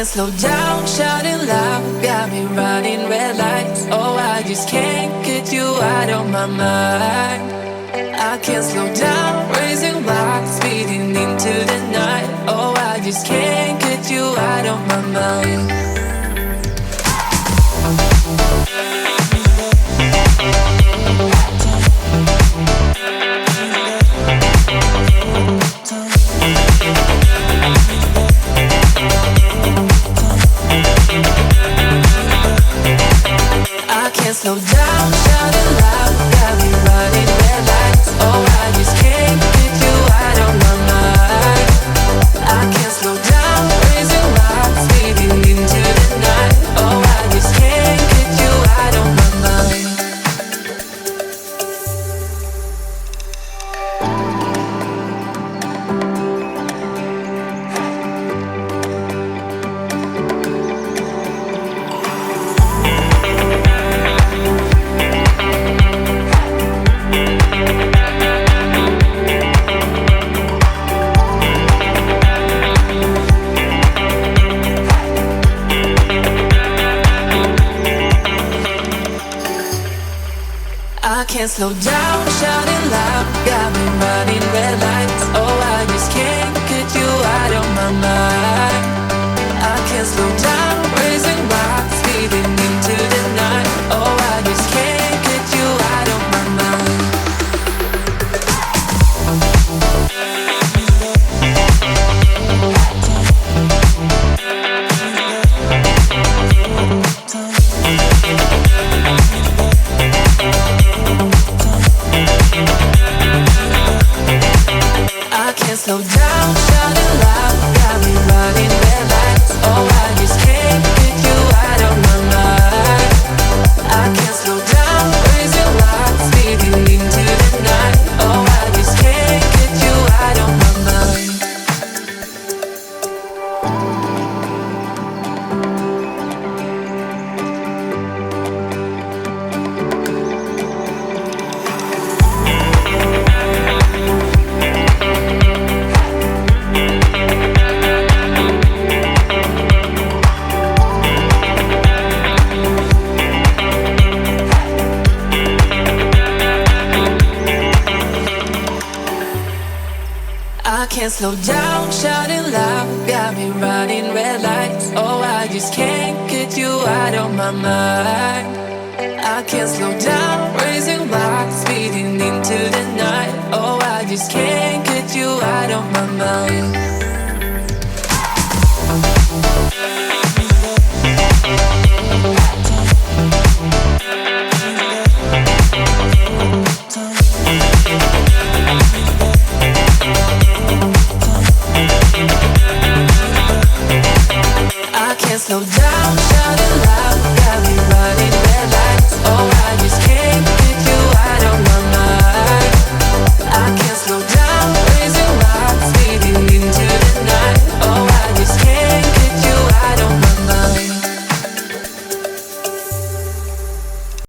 slow down, shouting loud, got me running red lights. Oh, I just can't get you out of my mind. I can't slow down, raising my speeding into the night. Oh, I just can't get you out of my mind. I can't slow down, shouting loud, got me running red lights. Oh, I just can't get you out of my mind. I can't slow down, raising my speeding into the night. Oh, I just can't get you out of my mind. I can't slow down, shouting loud, got me running red lights. Oh, I just can't get you out of my mind. I can't slow down, raising my speeding into the night. Oh, I just can't get you out of my mind. I can't slow down, shouting loud, got me running red lights. Oh, I just can't get you out of my mind. I can't slow down, raising lights, speeding into the night. Oh, I just can't get you out of my mind. I can't slow down, shouting loud, got me running red lights. Oh, I just can't get you out of my mind. I can't slow down, raising my speeding into the night. Oh, I just can't get you out of my mind. I can't slow down, shouting loud.